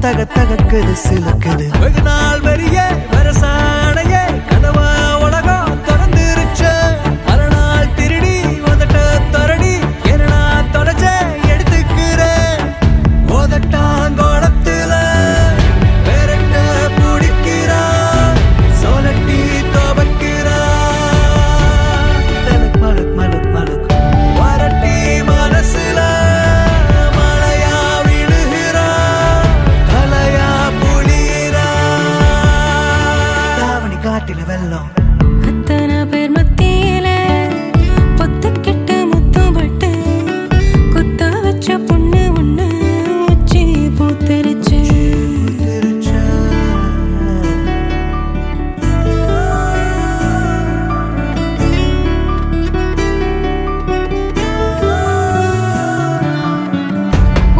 தகக்குது சிலுக்குது வெகு நாள் வெறிய வரசானையே கனவா உலகம் திறந்துருச்சு மறுநாள் திருடி வந்துட்ட தரடி என்னடா தொலைச்ச எடுத்துக்கிறேன் ஓதட்டாங்கோளத்துல வேறட்ட பிடிக்கிறா சோலட்டி துவக்கிறா மலக் மலக் மலக் மலக் வரட்டி மனசுல வெள்ளம் அத்தனை பேர் மத்தியில பொத்துக்கிட்ட முத்தப்பட்டு குத்த வச்ச பொண்ணு ஒண்ணு உச்சி பூத்திருச்சு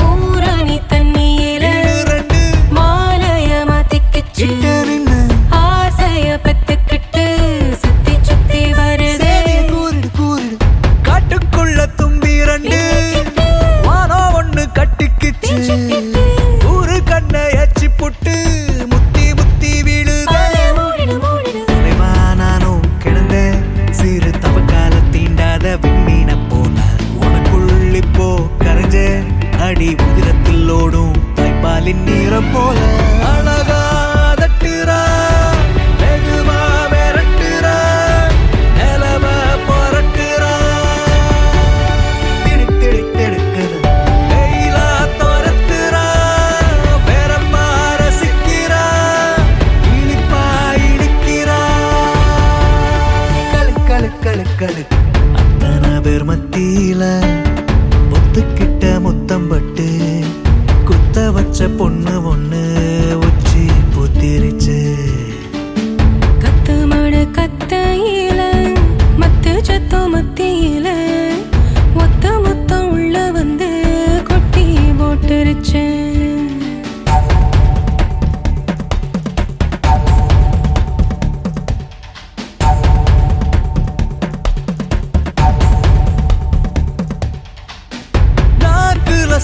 ஊரணி தண்ணியில மாலைய மாத்திக்கிச்சு ஊரு கண்ண எச்சி புட்டு முத்தி முத்தி வீழுதே நானும் கிடந்தேன் சிறு தவக்கால தீண்டாத விண்மீன போல உனக்குள்ளிப்போ கரைஞ்ச அடி உதிரத்தில் ஓடும் தாய்ப்பாலின் நீரம் போல அழகா தட்டுறா வெகுவா விரட்டுறா நிலவ புரட்டுறா திடுக் திடுக் திடுக்குது அத்தனை பேர் மத்தியில பொத்துக்கிட்ட முத்தம் பட்டு குத்த வச்ச பொண்ணு ஒண்ணு உச்சி பூத்திருச்சு கத்து மடு கத்தையில மத்து சத்தம் மத்தியில ஒத்த முத்தம் உள்ள வந்து கொட்டி போட்டுருச்சு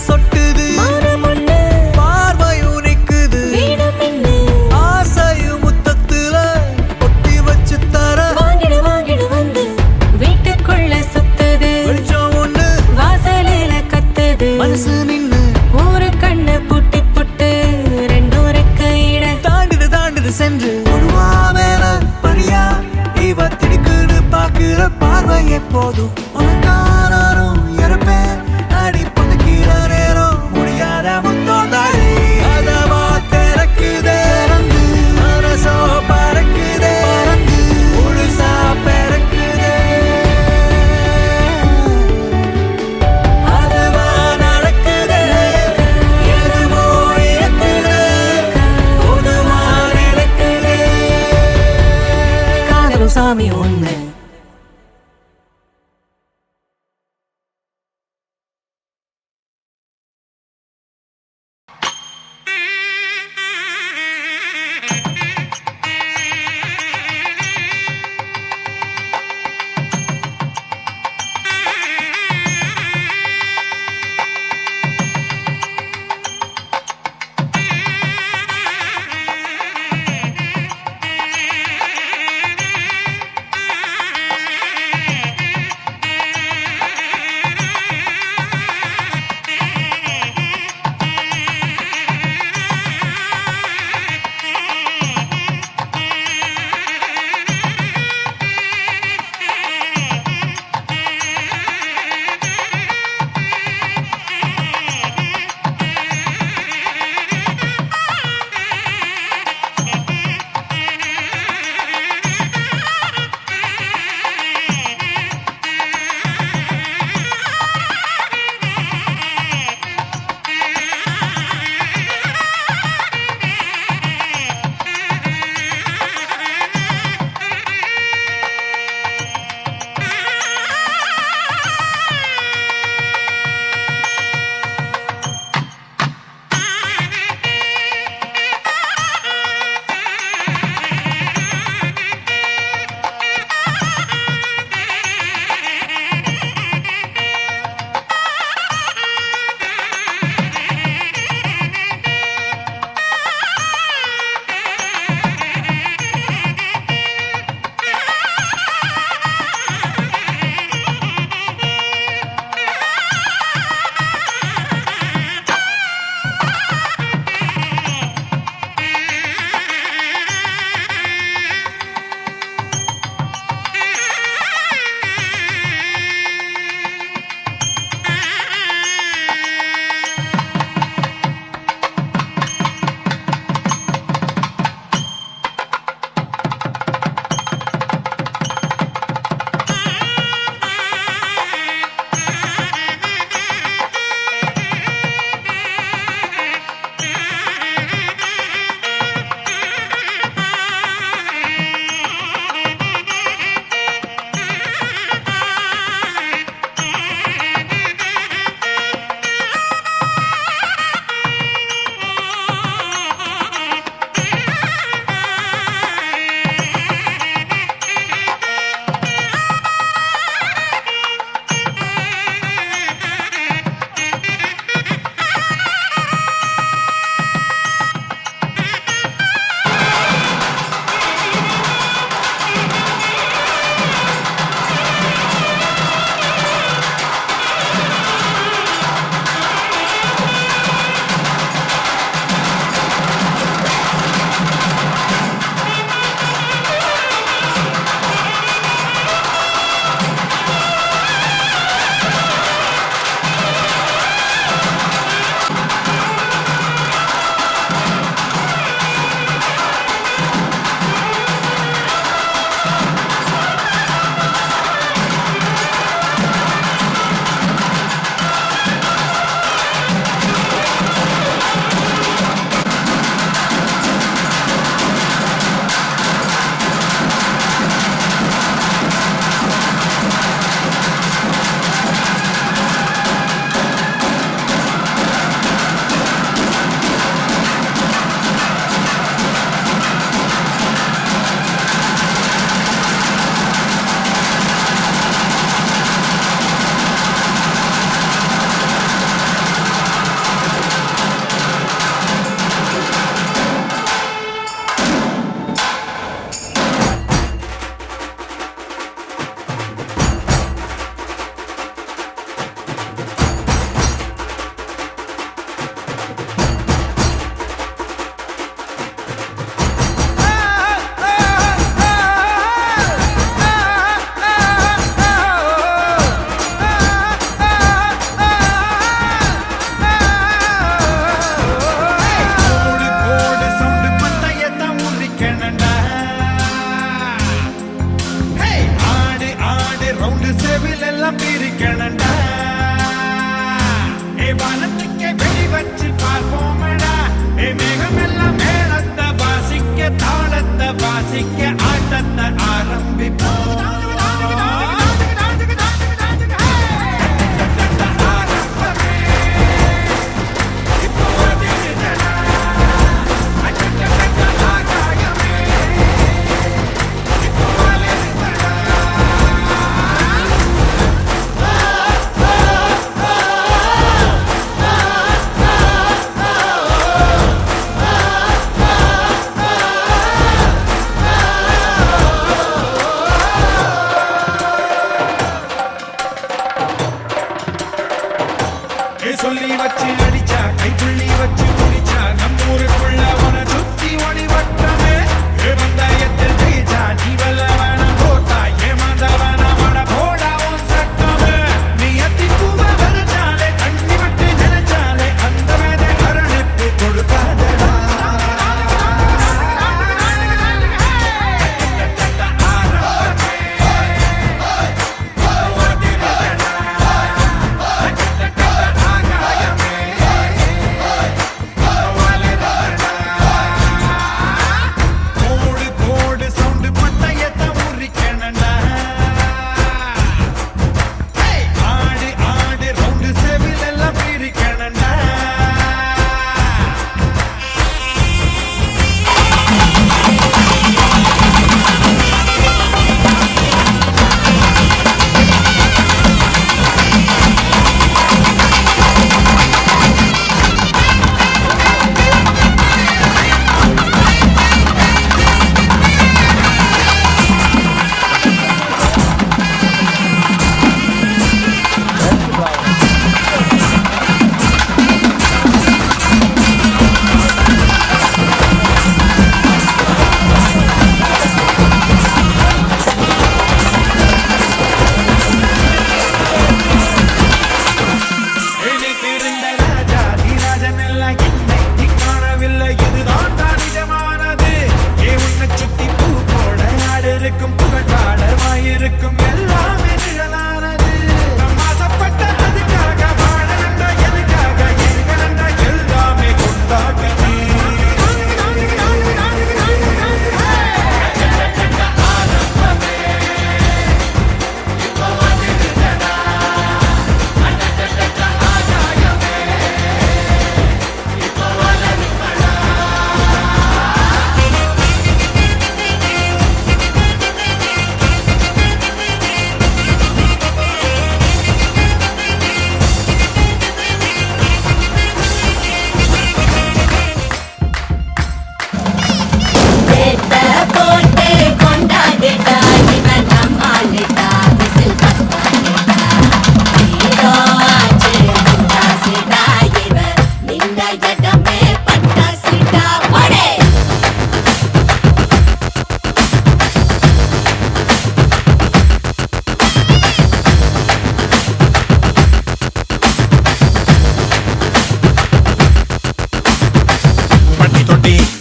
சொட்டுது பார்வையும் நிக்குது ஆசையும் முத்தத்துல ஒட்டி வச்சு தர வாங்கிடு வந்து வீட்டுக்குள்ள சுத்துது வெளிச்சம் ஒண்ணு வாசலில கத்துது மனசு நின்னு ஒரு கண்ணு புட்டி புட்டு ரெண்டொரு கையிட தாண்டுது சென்று ஒழுவா மேல பரியா இவ திடுக்குன்னு பாக்குற பார்வையே போதும் உனக்காரும் இறப்பேன் அடி சாமி ஒண்ணு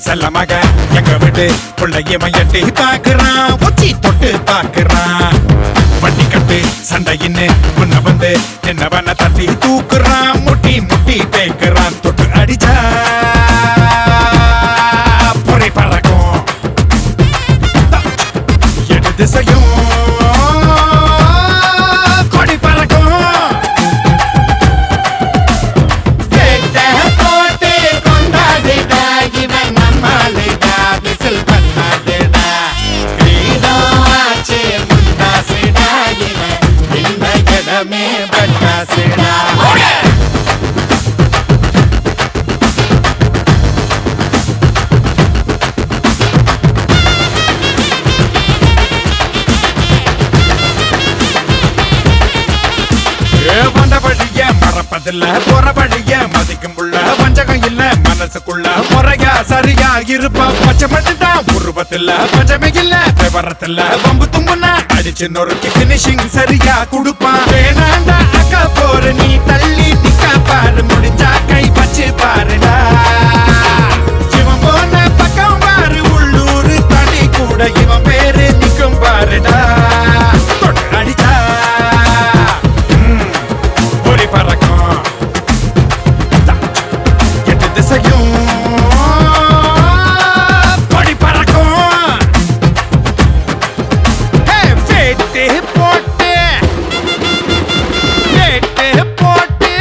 செல்ல மக எங்க விட்டு பிள்ளையவன் எட்டி பாக்குறான் உச்சி தொட்டு பாக்குறான் வண்டி கட்டு சண்டையின்னு முன்ன வந்து என்னவன தட்டி தூக்குறான் முட்டி முட்டி பேக்குறான் தொட்டு அடிச்சா பொறை பறக்கும் எடு திசையும் கொடி பறக்கும் சேட்டை போட்டு கொண்டாடிடா இவன் நம்மாலிடா விசில் பண்ணாடிடா கிரீடம் ஆச்சு முண்டாசிடா இவன் இந்த இடமே பட்டாசிடா வந்தபடிய மறப்பதில்ல போறபடிய மதிக்கும் உள்ள வஞ்சகம் இல்ல மனசுக்குள்ள முறையா சரியா இருப்பா பச்சை மட்டும்தான் உருவத்தில்ல பஞ்சமே இல்ல விவரத்தில்ல வம்பு தும்புனா அடிச்சு நொறுக்கி பினிஷிங் சரியா கொடுப்பான் வேணாண்டா அக்கா போற நீ தள்ளி நிக்க பாரு முடிஞ்சா கை வச்சு பாருடா இவன் போன பக்கம் பாரு உள்ளூர் தனி கூட இவன் பேரு நிக்கும் பாருடா தொட்டு அடிச்சா பொறி பறக்கும் எட்டு திசையும் பொடி பறக்கும் வேட்டு போட்டு வேட்டு போட்டு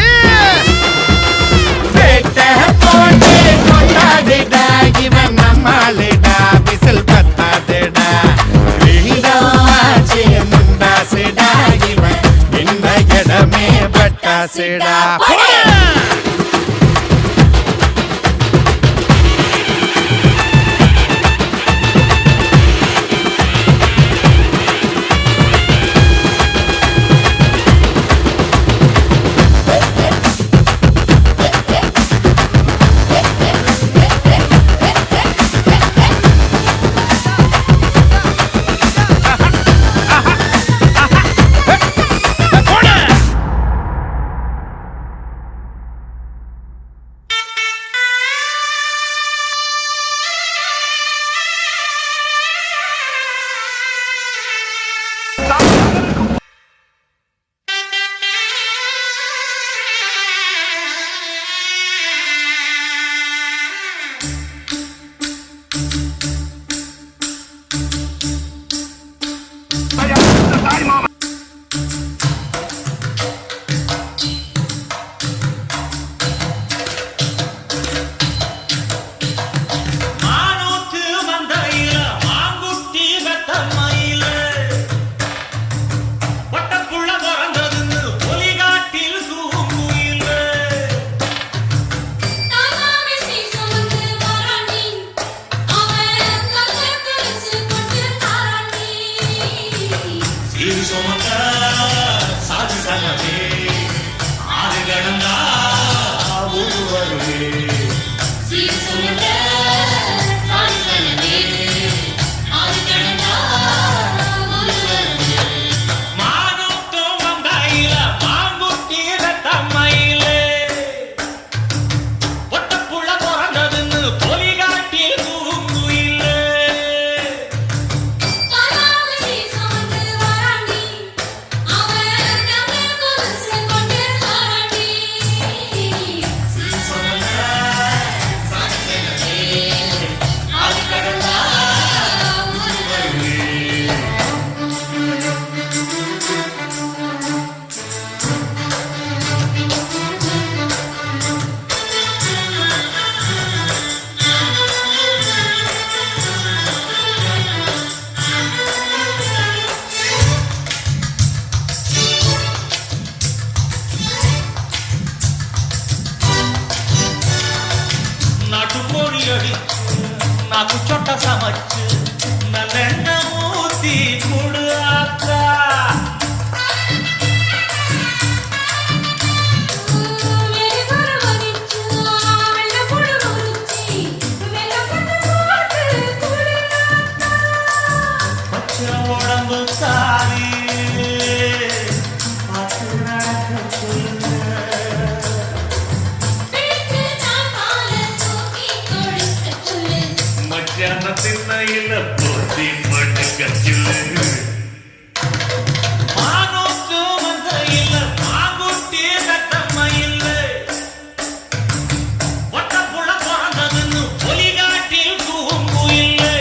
வேட்டு போட்டு கொண்டாடிடா இவன் நம்மாலிடா விசில் பத்தாதிடா வீடம் ஆச்சு முண்டாசிடா இவன் இந்த இடமே பட்டாசிடா నాకు చొట్ట సమచ్చు నన్నెన్న మూతి కుడు అక్క உடம்பு சாரி தென்னையில போட்டி மண்ணுக்கச்சில் மானோக்கு வந்த இல்ல மாங்குட்டி தத்தம்மா இல்ல ஒட்டப்புள்ள பிறந்ததுன்னு ஒலிகாட்டில் தூங்கு இல்லை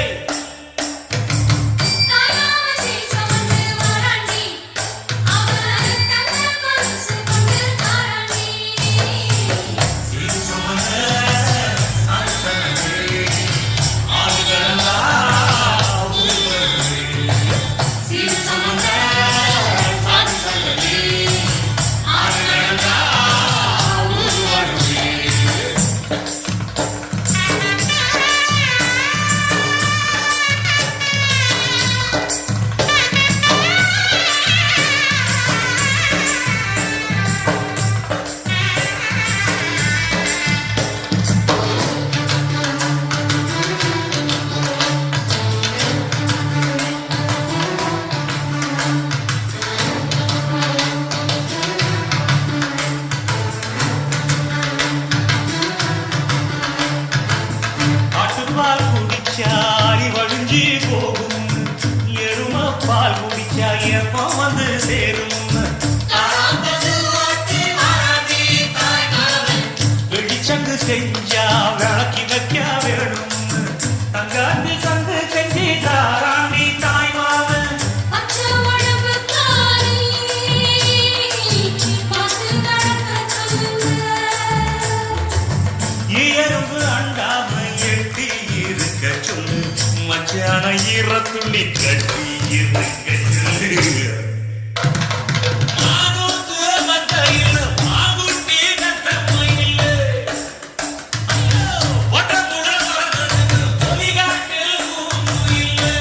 பால் குடிச்சா அறிவழிஞ்சி போகும் எரும பால் குடிச்சா எப்ப வந்து சேரும் வெடிச்சங்கு செஞ்சா விளக்கி வைக்க வேணும் தங்காண்டி சங்கு செஞ்சு தாராண்டி தாய்மாவன் எறும்பு அண்டாம எட்டி இருக்க சொல்லு மச்சான ஈரத்துள்ளி கட்டி இருக்க சொல்லு மானோக்கு வந்த இல்ல மாங்குட்டி தத்தம்மா இல்ல ஒட்டப்புள்ள பிறந்ததுன்னு ஒலிகாட்டில் தூங்கு இல்லை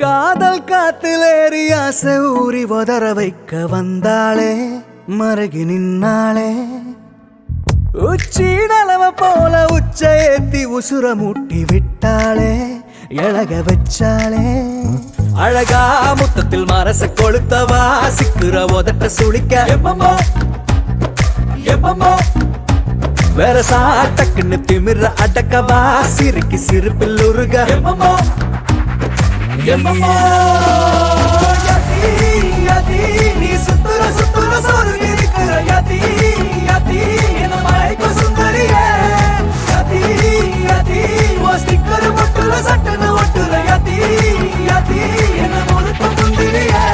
காதல் காத்திலேறி ஆசை ஊறி உதற வைக்க வந்தாளே மருகி நின்னாளே உச்சி நலவ போல உச்ச ஏத்தி உசுர மூட்டி விட்டாளே எழக வச்சாளே அழகா முத்தத்தில் மரச கொளுத்தவா சிக்குற உதட்ட சுளிக்க எப்பமோ எப்பமோ வேற சாட்டக்குன்னு திமிர அடக்கவா சிரிக்கி சிரிப்பில் உருக எப்பமோ எப்பமோ யதி யதி நீ சுத்துற சுத்துற சோறு இருக்கிற யதி யதி என்ன மழைக்கு சுந்தரியே யதி யதி ஓ ஸ்டிக்கர் முட்டுல சட்டுன்னு ஒட்டுற யதி யதி என்ன முழுக்க முந்திரியே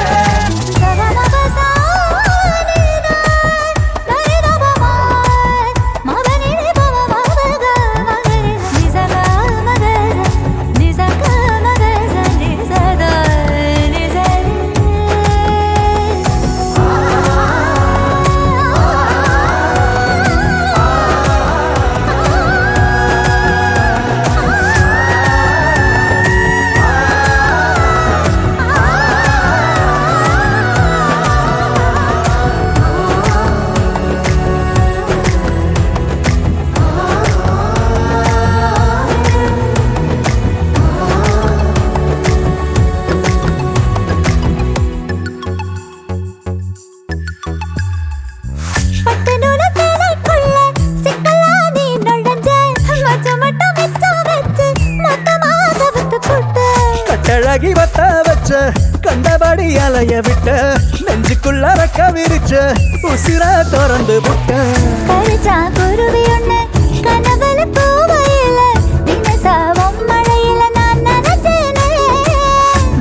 அலைய விட்ட நெஞ்சுக்குள்ள ரக்க விரிச்ச உசிர திறந்து விட்ட பறிச்சா குருவி ஒண்ணு கனவுல பூவையில தினசாவும் மழையில நான் நினைச்சேனே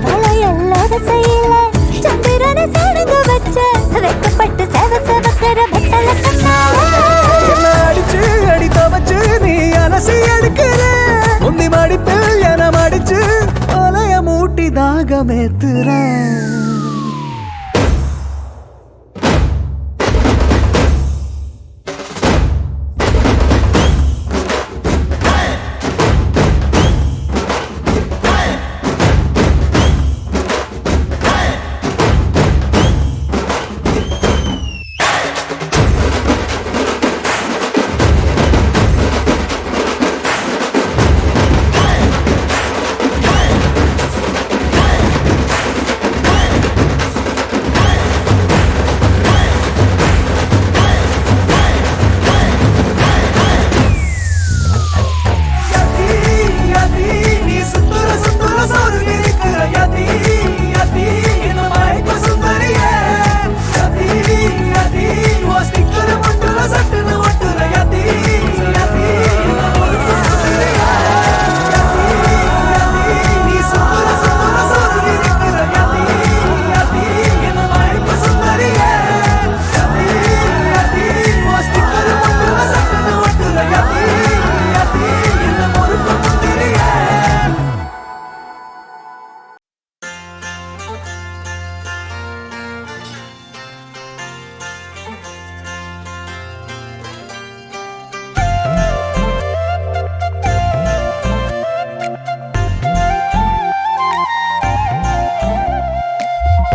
வளையல்லாத செய்யல சந்திரனை சடுகு வச்ச வெக்கப்பட்டு செவ செவக்கிற வெட்டல என்ன அடிச்சு அடி தவச்சு நீ அலசி எடுக்கிற உன்னி மடிப்பில் என மடிச்சு அலைய மூட்டி தாகமேத்துற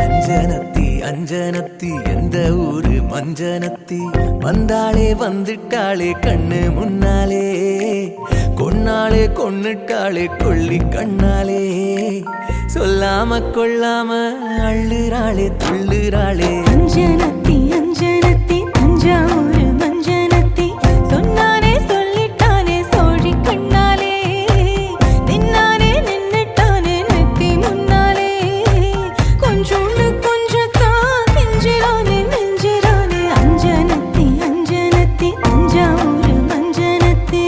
அஞ்சனத்தி அஞ்சனத்தி எந்த ஊரு மஞ்சனத்தி வந்தாளே வந்துட்டாளே கண்ணு முன்னாலே கொன்னாளே கொன்னுட்டாளே கொள்ளி கண்ணாலே சொல்லாம கொள்ளாம அள்ளுறாளே துள்ளுறாளே அஞ்சனத்தி அஞ்சனத்தி தஞ்சாவூர் மஞ்சனத்தி சொன்னானே சொல்லிட்டானே சோழி கண்ணாலே நின்னானே நின்னுட்டானே நெத்தி முன்னாலே கொஞ்சோண்டு கொஞ்சத்தான் நெஞ்சிரானே நெஞ்சிரானே அஞ்சனத்தி அஞ்சனத்தி தஞ்சாவூர் மஞ்சனத்தி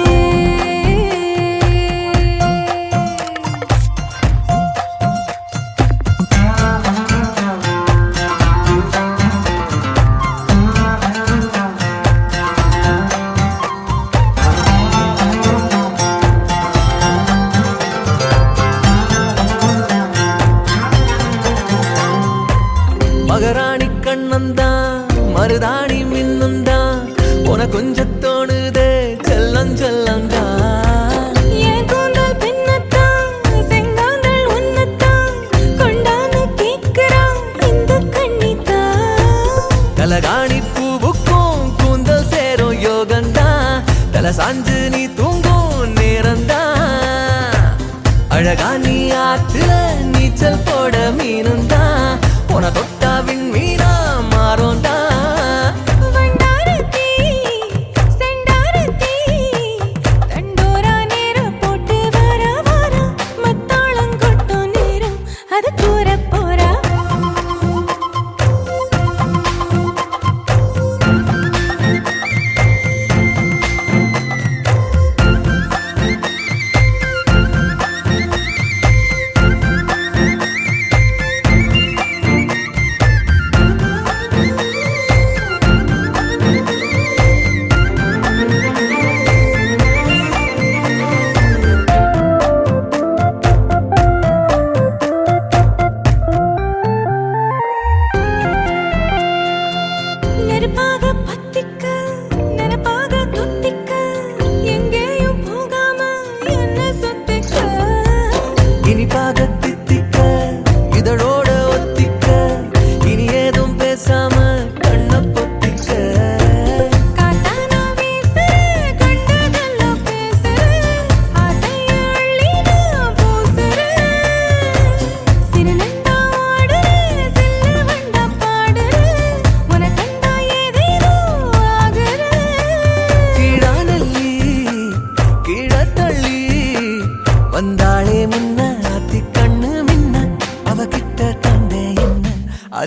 மகராணி கண்ணந்தான் மருதாணி மின்னுந்தான் உன கொஞ்சம் தோணுதே செல்லம் செல்லந்தான் என் கூந்தல் பின்னத்தான் செங்காந்தள் உன்னத்தான் கொண்டாந்து கேட்கிறான் இந்த கண்ணித்தான் தலகாணி பூவுக்கும் கூந்தல் சேரும் யோகந்தான் தல சாஞ்சு நீ தூங்கும் நேரந்தான் அழகா நீ ஆத்துல நீச்சல் போட மீனுந்தான் உன தொட்டாவின் மீனா மாறோண்டா வண்டாரத்தி செண்டாரத்தி தண்டோரா நேரம் போட்டு வர வர மத்தாளம் கொட்டும் நேரம் அது கூற போறா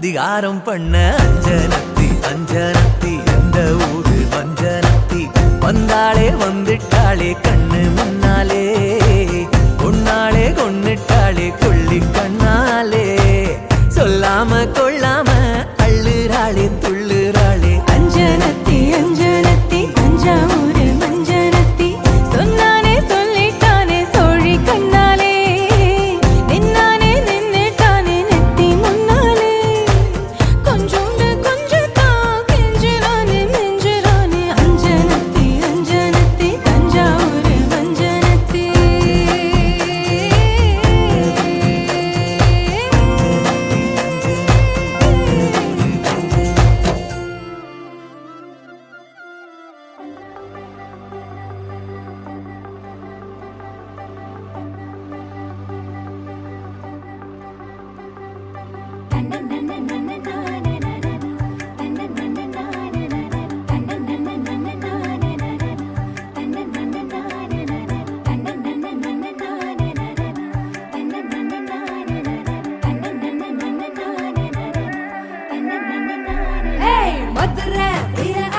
அதிகாரம் பண்ண அஞ்சனத்தி அஞ்சனத்தி எந்த ஊரு வஞ்சனத்தி வந்தாளே வந்துட்டாளே கண்ணு முன்னாலே கொன்னாளே கொன்னுட்டாளே கொள்ளி கண்ணாலே சொல்லாம கொள்ளாம அள்ளுறாளே துள்ளுறாளே அஞ்சனத்தி அஞ்சனத்தி தஞ்சாவூரு மஞ்சனத்தி சொன்னானே சொல்லிட்டானே சோழி கண்ணாலே நின்னானே நின்னுட்டானே நெத்தி முன்னாலே கொஞ்சோண்டு கொஞ்சத்தா கெஞ்சுறானே நெஞ்சுறானே அஞ்சனத்தி அஞ்சனத்தி தஞ்சாவூரு மஞ்சனத்தி மதுரை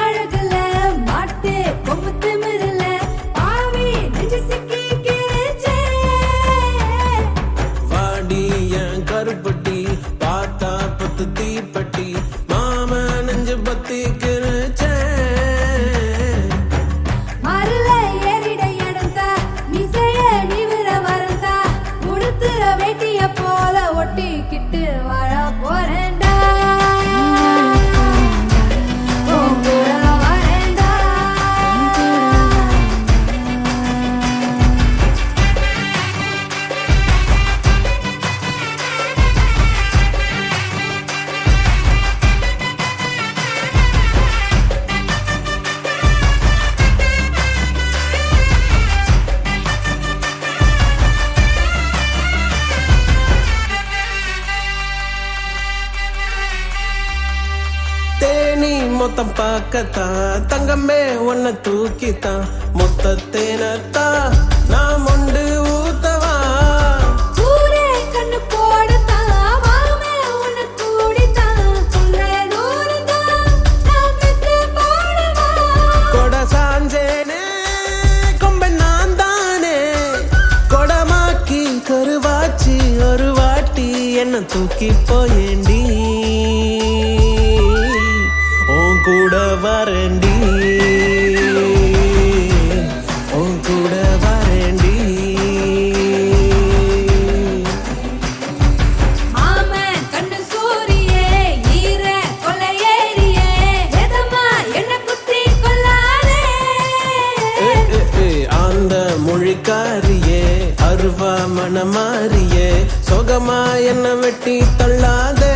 அழகுல மாட்டு கொம்பு திமிரல பாவி நெஞ்சு சிக்கி கிழிச்சே வாடி என் கருப்பட்டி பார்த்தா பத்து தீப்பட்டி மாம நெஞ்சு பத்தி கிழிச்சேன் மருள ஏறிட இடந்தா மிசைய நிவிர வரந்தா உடுத்துற வேட்டிய போல ஒட்டிக்கிட்டு வாழ போறேன்டா உன் கூட வரேன்டா. தேனி மொத்தம் பார்க்கத்தான் தங்கமே உன்னை தூக்கித்தான் மொத்த தேனத்தான் நான் மொண்டு ஊத்தவா ஊரே கண்ணு போடத்தான் மாமே உன்னை கூடித்தான் உன்னை நூறுதான் நான் பெத்து போடவா கொட சாஞ்சேனே கொம்ப நான் தானே கொடமாக்கி கருவாச்சி ஒரு வாட்டி என்ன தூக்கி போயேண்டி உன் கூட வரேண்டி உன் கூட வரேண்டி மாமே கண்ணு சூரியே ஈர கொள்ளையேறியே எதமா என்ன குத்தி கொள்ளாதே அந்த மொழிக்காரியே அருவா மனமாரியே சொகமா என்ன வெட்டி தள்ளாதே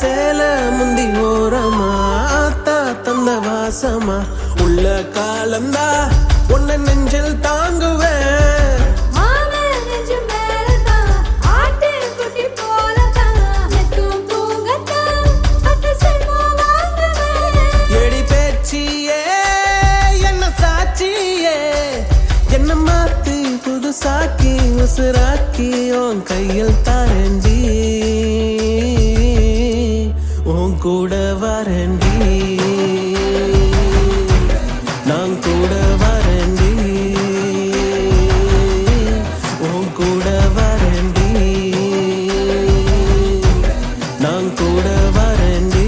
சேல முந்தி ஓரமா ஆத்தா தந்த வாசமா உள்ள காலந்தா உன்னை நெஞ்சில் தாங்குவேன் மாமே நெஞ்சு மேலதான் ஆட்டு குட்டி போலதான் நெத்தும் தூங்கத்தான் பட்டு செல்வம் வாங்குவேன் எடி பேச்சியே என்ன சாட்சியே என்ன மாத்தி புதுசாக்கி உசுராக்கி உன் கையில் தாரண்டி உன் கூட வரண்டி நான் கூட வரண்டி உன் கூட வரண்டி நான் கூட வரண்டி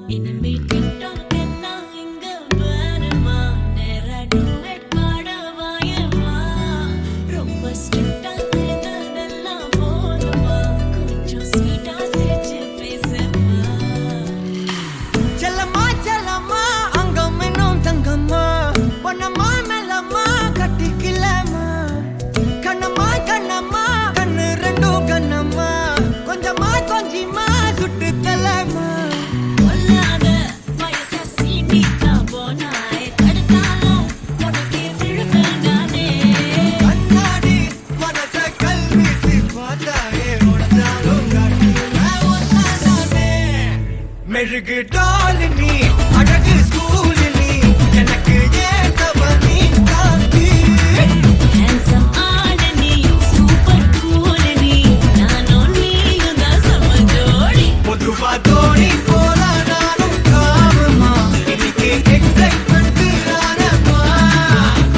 இனிமே டிக்டாக் எல்லாம் இங்க வேணுமா? நேரா duet பாட வாயேம்மா. ரொம்ப strict ஆ இருந்ததெல்லாம் போதுமா? கொஞ்சம் sweet ஆ சிரிச்சு பேசேம்மா. செல்லம்மா செல்லம்மா அங்கம் இன்னும் தங்கம்மா பொன்னம்மா மெல்லம்மா கட்டிக்கலம்மா கண்ணம்மா கண்ணம்மா கண்ணு ரெண்டும் கண்ணம்மா கொஞ்சமா கொஞ்சிமா சுட்டு தலம்மா கொல்லாத வயச சீண்டிட்டா போனாய். தடுத்தாலும் உனக்கே விழுவேன் நானே. கண்ணாடி மனச கல்வீசி பார்த்தாயே உடஞ்சாலும் காட்டுவேன் ஒன்னானே மெழுகு டால் நீ அழகு ஸ்கூல் நீ எனக்கு ஏத்தவ நீ காந்தி Handsome ஆட நீ, super cool நீ. நானும் நீயும் தான் செம ஜோடி. பொதுவா தோணி போல நானும் காமமா இன்னைக்கு எக்ஸைட்மெண்ட் ஆனமா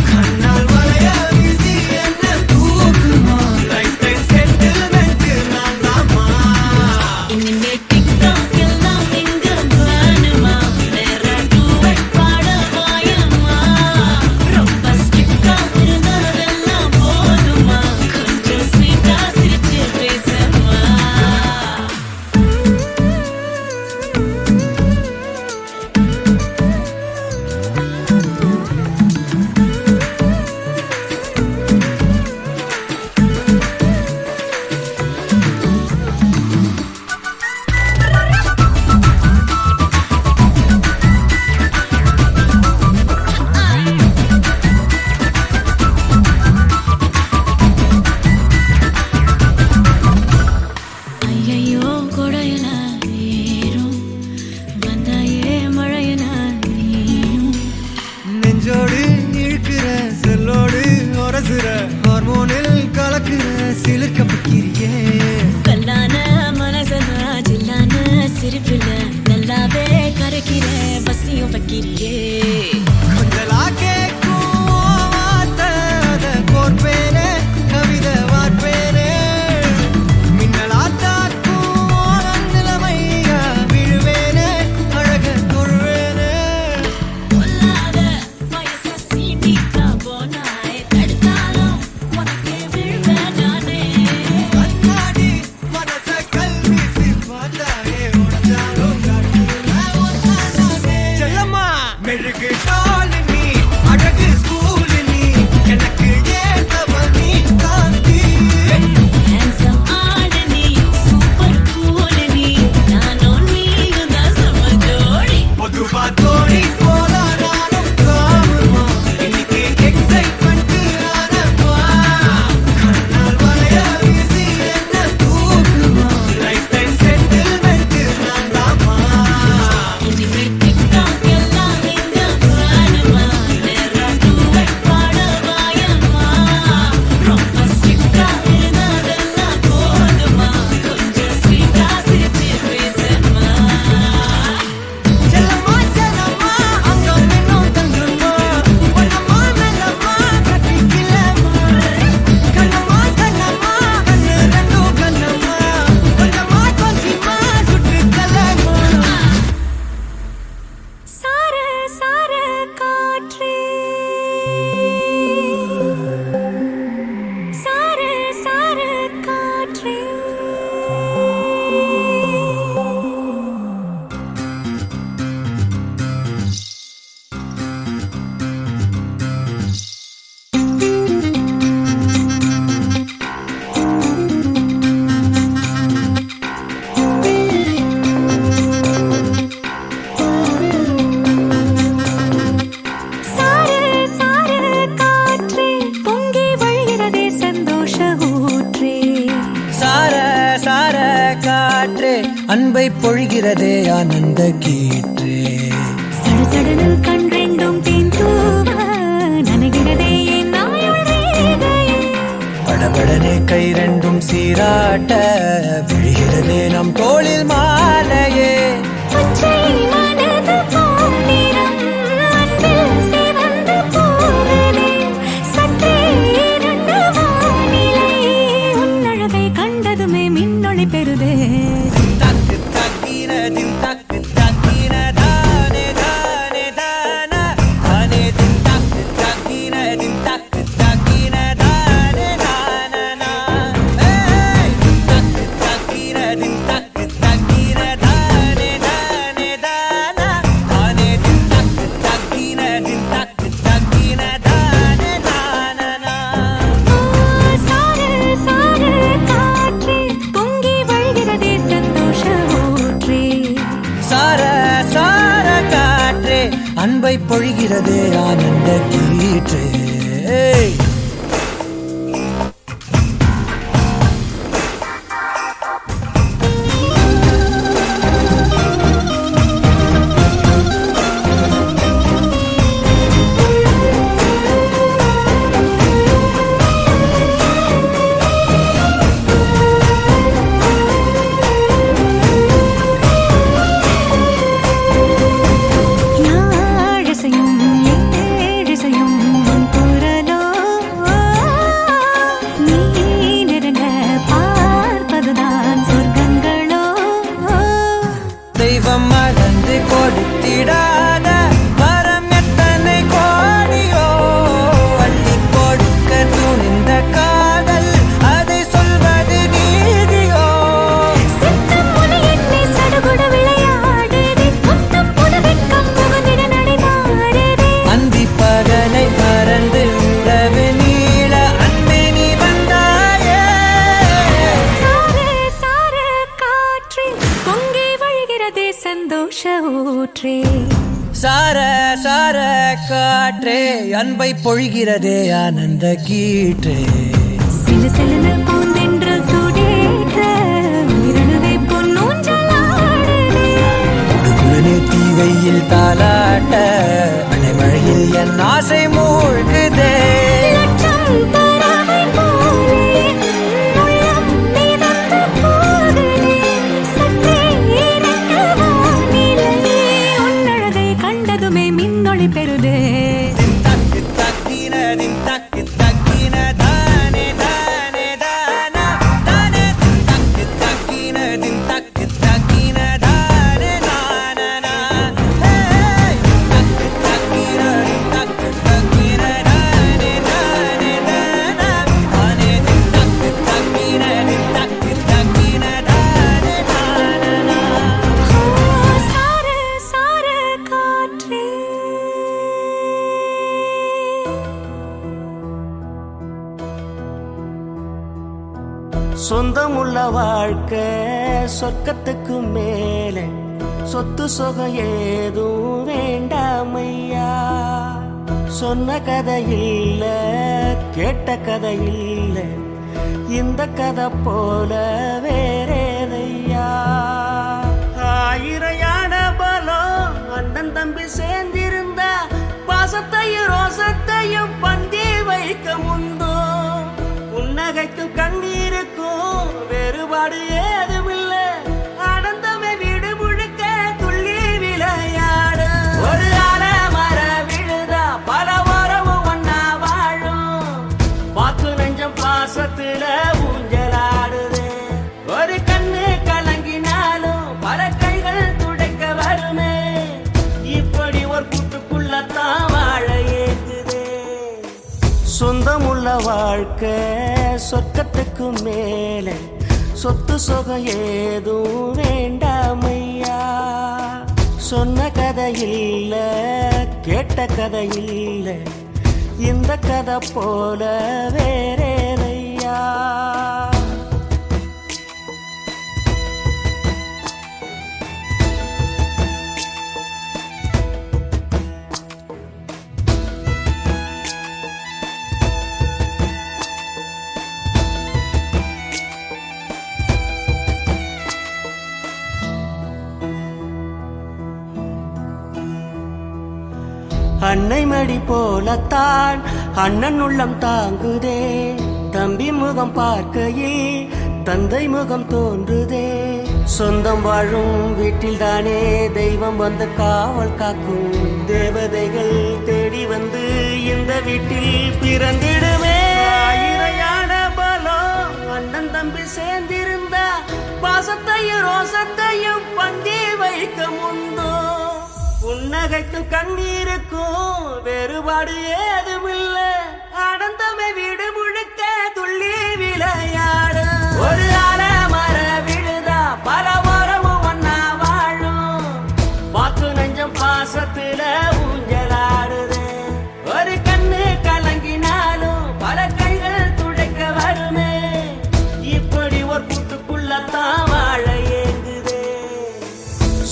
கண்ணால் வளைய வீசி என்ன தூக்குமா லைஃப் டைம் செட்டில்மெண்ட் நான் தாமா இனிமே TikTok எல்லாம் இங்க வேணுமா? நேரா duet பாட வாயேம்மா. ரொம்ப strict ஆ இருந்ததெல்லாம் போதுமா? கொஞ்சம் sweet ஆ சிரிச்சு பேசேம்மா. ஐயையோ கொடையன ஏறும் வந்தாயே மழையன நீயும். நெஞ்சோடு இழுக்கிற செல்லோடு உரசுற ஹார்மோனில் கலக்குற சிலிர்க்க பக்கிரியே கல்லான மனசன ஜில்லான சிரிப்புல நல்லாவே கரைக்கிற பசியும் வைக்கிறியே. கொஞ்சலா கேட்கும் வார்த்தை அதை கோர்ப்பேனே கவிதை வார்ப்பேனே மின்னலா தாக்கும் நிலைமையா விழுவேனே அழக தொழுவேனே கொல்லாத வயச சீண்டிட்டா போனாய். தடுத்தாலும் உனக்கே விழுவேன் நானே. கண்ணாடி மனச கல்வீசி பார்த்தாயே உடஞ்சாலும் காட்டுவேன் ஒன்னானே செல்லம்மா மெழுகு டால் நீ அழகு ஸ்கூல் நீ எனக்கு ஏத்தவ நீ காந்தி Handsome ஆட நீ, super cool நீ. நானும் நீயும் தான் செம ஜோடி. பொதுவா தோணி போல நானும் காமமா இன்னைக்கு எக்ஸைட்மெண்ட் ஆனமா கண்ணால் வளைய வீசி என்ன தூக்குமா லைஃப் டைம் செட்டில்மெண்ட் நான் தாமா இனிமே TikTok எல்லாம் இங்க வேணுமா? நேரா duet பாட வாயேம்மா. ரொம்ப strict ஆ இருந்ததெல்லாம் போதுமா? கொஞ்சம் sweet ஆ சிரிச்சு பேசேம்மா. செல்லம்மா செல்லம்மா அங்கம் இன்னும் தங்கம்மா பொன்னம்மா மெல்லம்மா கட்டிக்கலம்மா கண்ணம்மா கண்ணம்மா கண்ணு ரெண்டும் கண்ணம்மா கொஞ்சமா கொஞ்சிமா சுட்டு தலம்மா சார சார காற்றே சார சார காற்றே சார சார காற்றே பொங்கி வழிகிறதே சந்தோஷ ஊற்றே சார சார காற்றே அன்பை பொழிகிறதே ஆனந்த கீற்றே சடசடனு கண் ரெண்டும் தேன் தூவ நனைகிறதே என் நாயுள் ரேகையே படபடனே கை ரெண்டும் சீராட்ட விழுகிறதே நம் தோளில் மாலையே பச்சை மனது போனிரம் அன்பில் சிவந்து போனதே சற்றே இருண்ட வானிலை உன்னழகை கண்டதுமே மின்னொளி பெறுதே தக்கு தக்கின தின் தக்கு தக்கின பொழிகிறதே ஆனந்த கீற்று. யாழிசையும் ஏழிசையும் உன் குரலோ, நீ நெருங்க பார்ப்பதுதான் சொர்க்கங்களோ. தெய்வம் மறந்து கொடுத்திடாத வரம் எத்தனை கோடியோ, அள்ளி கொடுக்க துணிந்த காதல் அதை சொல்வது நீதியோ. சித்தம் முனை என்னை சடுகுடு விளையாடுதே, முத்தம் புது வெட்கம் புகுந்திட நடைமாறுதே. அந்தி பகலை மறந்து உறவு நீள அன்பே நீ வந்தாயே. சார சார காற்றே பொங்கி வழிகிறதே சந்தோஷ ஊற்றே. சார சார காற்றே அன்பை பொழிகிறதே ஆனந்த கீற்றே. சிலு சிலுன பூந்தென்றல் சூடேற்ற உயிரணுவை பொன்னூஞ்சலாடுதே. குடுகுடனே தீவையில் தாலாட்ட அடைமழையில் என் ஆசை மூழ்குதே. லட்சம் பறவை போலே உள்ளம் மிதந்து போகுதே. சற்றே இறங்க வானிலையே உன்னழகை கண்டதுமே மின்னொளி பெறுதே. தக்கு தக்கின தின் தக்கு தக்கின தானே தானே தானா தானே தக்கு தக்கின தின் தக்கு தக்கின தானே தானா. தக்கு தக்கின தின் தக்கு தக்கின தானே தானே தானா தானே தக்கு தக்கின தின் தக்கு தக்கின தானே தானா. சார சார காற்றே. சொந்தமுள்ள வாழ்க்கை சொர்க்கத்துக்கு மேலே, சொத்து சொகம் ஏதும் வேண்டாமையா. சொன்ன கதை இல்ல கேட்ட கதை இல்ல, இந்த கதை போல வேறேதையா. ஆயிரம் யானை பலம் அண்ணன் தம்பி சேர்ந்திருந்தா, பாசத்தையும் ரோசத்தையும் பந்தி வைக்க முந்தோ. புன்னகைக்கும் கண்ணீருக்கும் வேறுபாடு ஏதுமில்ல, ஆனந்தமே வீடு முழுக்க துள்ளி விளையாடு. ஒரு மர விழுதா பல உறவும் ஒன்னா வாழும், வாக்கு நெஞ்சம் பாசத்துல ஊஞ்சலாடுது. ஒரு கண்ணு கலங்கினாலும் பல கைகள் துடைக்க வருமே, இப்படி ஒரு கூட்டுக்குள்ளத்தான் வாழ ஏங்குதே. சொந்தமுள்ள வாழ்க்கை சொர்க்கத்துக்கு மேலே, சொத்து சொகம் ஏதும் வேண்டாமையா. சொன்ன கதை இல்ல கேட்ட கதை இல்ல, இந்த கதை போல வேறேதையா. அன்னை மடி போலத்தான் அண்ணன் உள்ளம் தாங்குதே, தம்பி முகம் பார்க்கையில் தந்தை முகம் தோன்றுதே. சொந்தம் வாழும் வீட்டில் தானே தெய்வம் வந்து காவல் காக்கும், தேவதைகள் தேடி வந்து இந்த வீட்டில் பிறந்திடுமே. ஆயிரையான பலம் அண்ணன் தம்பி சேர்ந்திருந்தா, பாசத்தையும் ரோசத்தையும் பந்தி வைக்க முந்தோ. புன்னகைக்கும் கண்ணீருக்கும் வேறுபாடு ஏதுமில்ல, ஆனந்தமே வீடு முழுக்க துள்ளி விளையாடு. ஒரு மர விழுதா பல உறவும் ஒன்னா வாழும், வாக்கு நெஞ்சம் பாசத்துல ஊஞ்சலாடுது. ஒரு கண்ணு கலங்கினாலும் பல கைகள் துடைக்க வருமே, இப்படி ஒரு கூட்டுக்குள்ளத்தான் வாழ ஏங்குதே.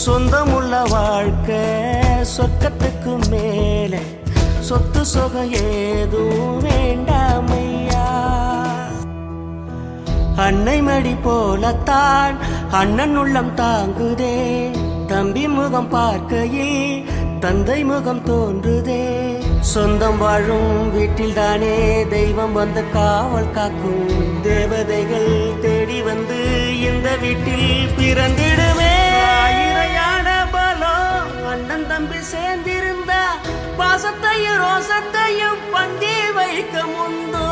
சொந்தமுள்ள வாழ்க்கை சொர்க்கத்துக்கு மேலே சொத்து சொகம் ஏதும் வேண்டாமையா. அன்னை மடி போலத்தான் அண்ணன் உள்ளம் தாங்குதே, தம்பி முகம் பார்க்கையில் தந்தை முகம் தோன்றுதே. சொந்தம் வாழும் வீட்டில் தானே தெய்வம் வந்து காவல் காக்கும், தேவதைகள் தேடி வந்து இந்த வீட்டில் பிறந்திடுமே. இறையான பலம் அண்ணன் தம்பி சேர்ந்திருந்தா பாசத்தையும் ரோசத்தையும் பந்தி வைக்க முந்தோ.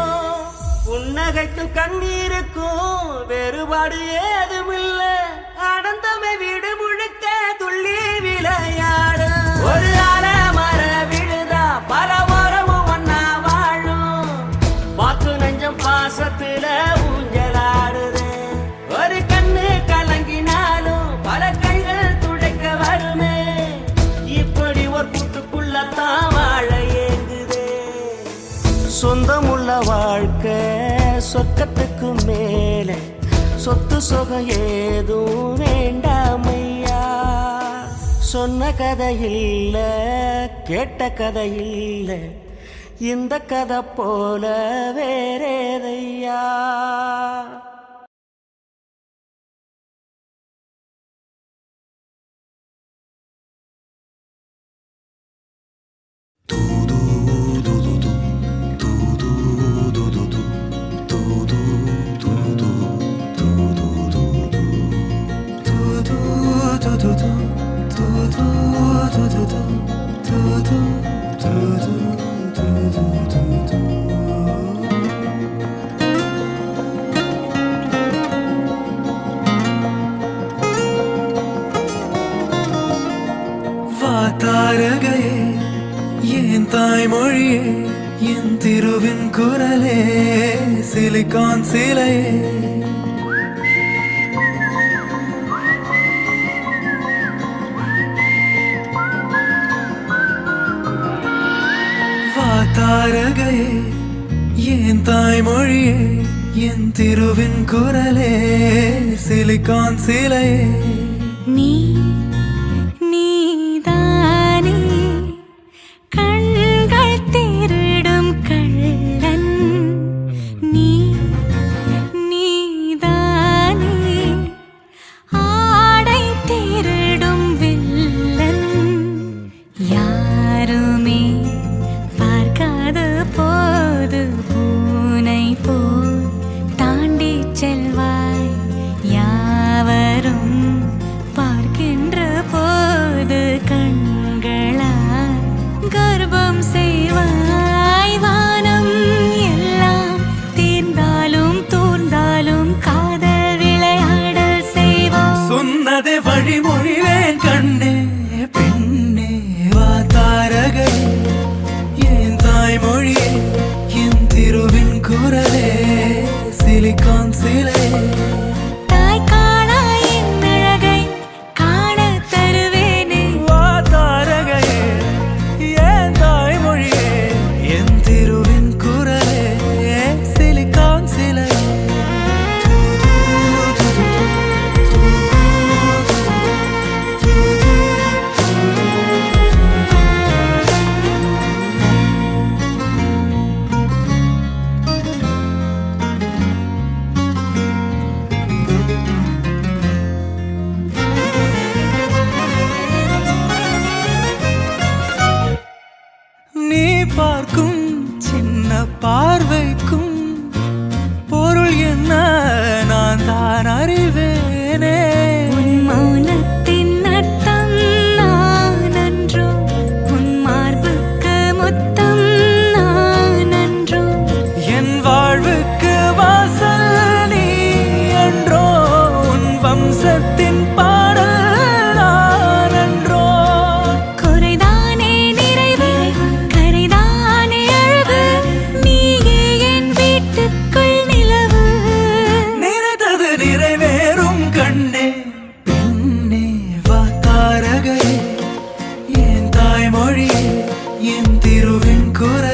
புன்னகைக்கும் கண்ணீருக்கும் வேறுபாடு ஏதுமில்லை, ஆனந்தமே வீடு முழுக்க துள்ளி விளையாடு. ஒரு அலமர விழுதா பல மரமும் ஒன்னா வாழும், வாக்கு நெஞ்சம் பாசத்துல ஊஞ்சலாடுது. ஒரு கண்ணு கலங்கினாலும் பல கைகள் துடைக்க வருமே, இப்படி ஒரு கூட்டுக்குள்ளத்தான் வாழ ஏங்குதே. சொந்தமுள்ள வாழ்க்கை சொர்க்கத்துக்கு மேலே சொத்து சொகம் ஏதும் வேண்டாமையா. சொன்ன கதையில்ல கேட்ட கதையில்ல, இந்த கதை போல வேறேதையா. வாத்தாரகையே என் தாய்மொழியே, என் திருவின் குரலே, சிலிகான் சிலையே. வாத்தாரகையே என் தாய்மொழியே, என் திருவின் குரலே, சிலிகான் சிலையே. நீதானே கண்கள் திருடும் கள்ளன், நீதானே ஆடை திருடும் வில்லன். யாருமே பார்க்காத போது பூனை போல் தாண்டி செல்வாய், யாவரும் பார்க்கின்ற போது கண்களால் கர்ப்பம் செய்வாய். வானம் எல்லாம் தீர்ந்தாலும் தூர்ந்தாலும் காதல் விளையாடல் செய்வோம். சொன்னதே வழிமொழிவேன் கண்ணே பெண்ணே. வாத்தாரகை என் தாய்மொழியே, என் திருவின் குரலே, சிலிகான் சிலை. தாய் காணா என் அழகை காணத் தருவேனே. வாத்தாரகையே என் தாய்மொழியே, என் திருவின் குரலே, சிலிகான் சிலை. நீ பார்க்கும் சின்ன பார்வைக்கும் பொருள் என்ன நான் தான் அறிவேனே. உன் மௌனத்தின் அர்த்தம் நான் அன்றோ, உன் மார்புக்கு முத்தம் நான் அன்றோ. என் வாழ்வுக்கு வாசல் நீ என்றோ, உன் வம்சத்தின் பாடல் நான் என்றோ. குறைதானே நிறைவு, கரைதானே அழகு, நீயே என் வீட்டுக்குள் நிலவு. நினைத்தது நிறைவேறும் கண்ணே பெண்ணே. வாத்தாரகையே என் தாய்மொழியே, என் திருவின் குரல்.